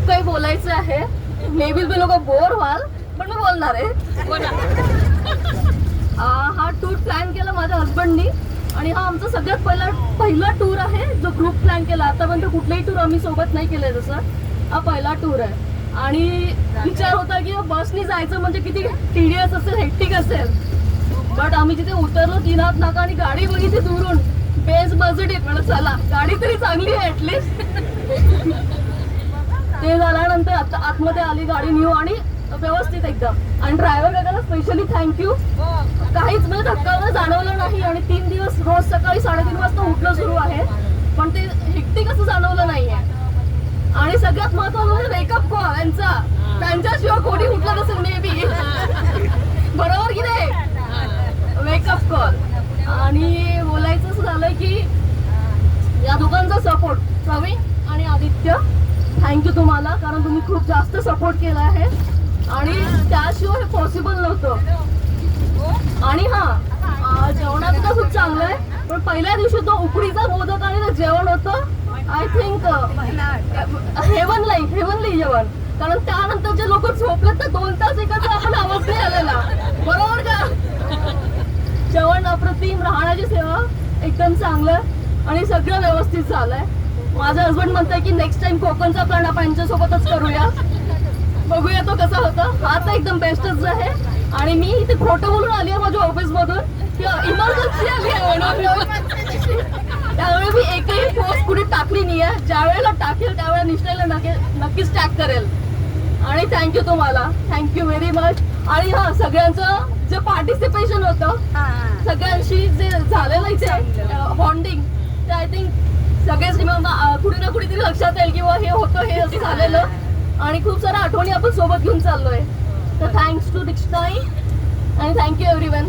खूप काही बोलायचं आहे. मे बी तुम्ही लोक बोर व्हाल, पण मी बोलणार आहे. हा टूर प्लॅन केला माझ्या हस्बंडनी आणि हा आमचा सगळ्यात पहिला टूर आहे जो ग्रुप प्लॅन केला. आतापर्यंत कुठलाही टूर आम्ही सोबत नाही केलाय, जसं हा पहिला टूर आहे. आणि विचार होता की बसनी जायचं म्हणजे किती टीडियस असेल, हेक्टिक असेल. बट आम्ही तिथे उतरलो, 3 हात नाका आणि गाडी बघितली दुरून, बेस बजेट म्हणलं चला गाडी तरी चांगली आहे ऍटलिस्ट. ते झाल्यानंतर आता आतमध्ये आली गाडी न्यू आणि व्यवस्थित एकदम. आणि ड्रायव्हर काकाला स्पेशली थँक्यू. काहीच म्हणजे धक्का जाणवलं नाही आणि 3 दिवस रोज सकाळी 3:30 वाजता उठणं सुरू आहे, पण ते हेक्टिक असं जाणवलं नाहीये. आणि सगळ्यात महत्वाचं म्हणजे वेकअप कॉल यांचा, त्यांच्याशिवाय कोणी उठलं नसेल मे बी. बरोबर की नाही, वेकअप कॉल. आणि बोलायचं असं झालंय की या दोघांचा सपोर्ट, प्रवीण आणि आदित्य, थँक्यू तुम्हाला, कारण तुम्ही खूप जास्त सपोर्ट केला आहे आणि त्याशिवाय हे पॉसिबल नव्हतं. आणि हा जेवणाचं तर खूप चांगलं आहे, पण पहिल्या दिवशी तो उकडीचा मोदक आणि ते जेवण होतं आय थिंक हेवनली जेवण. कारण त्यानंतर जे लोक झोपले तर 2 तास एकाचा आपण आवाज नाही आलेला, बरोबर का. जेवण अप्रतिम, राहण्याची सेवा एकदम चांगलं आणि सगळं व्यवस्थित झालंय. माझा हसबंड म्हणतोय की नेक्स्ट टाइम कोकणचा प्लॅन आपण यांच्यासोबतच करूया, बघूया तो कसा होता. हा तर एकदम बेस्टच आहे. आणि मी इथे खोटं बोलून आली आहे माझ्या ऑफिस मधून की इमर्जन्सी आली आहे म्हणून. त्यावेळी मी एकही पोस्ट कुठे टाकली नाही आहे. ज्या वेळेला टाकेल त्यावेळेला निश्चयला नक्कीच टॅग करेल. आणि थँक्यू तुम्हाला, थँक्यू व्हेरी मच. आणि हा सगळ्यांचं जे पार्टिसिपेशन होतं, सगळ्यांशी जे झालेलं इथे बॉन्डिंग, ते आय थिंक सगळेच कुठे ना कुठेतरी लक्षात येईल किंवा हे होतं हे असं झालेलं. आणि खूप साऱ्या आठवणी आपण सोबत घेऊन चाललोय. तर थँक्स टू दीक्षिताई आणि थँक्यू एव्हरीवन.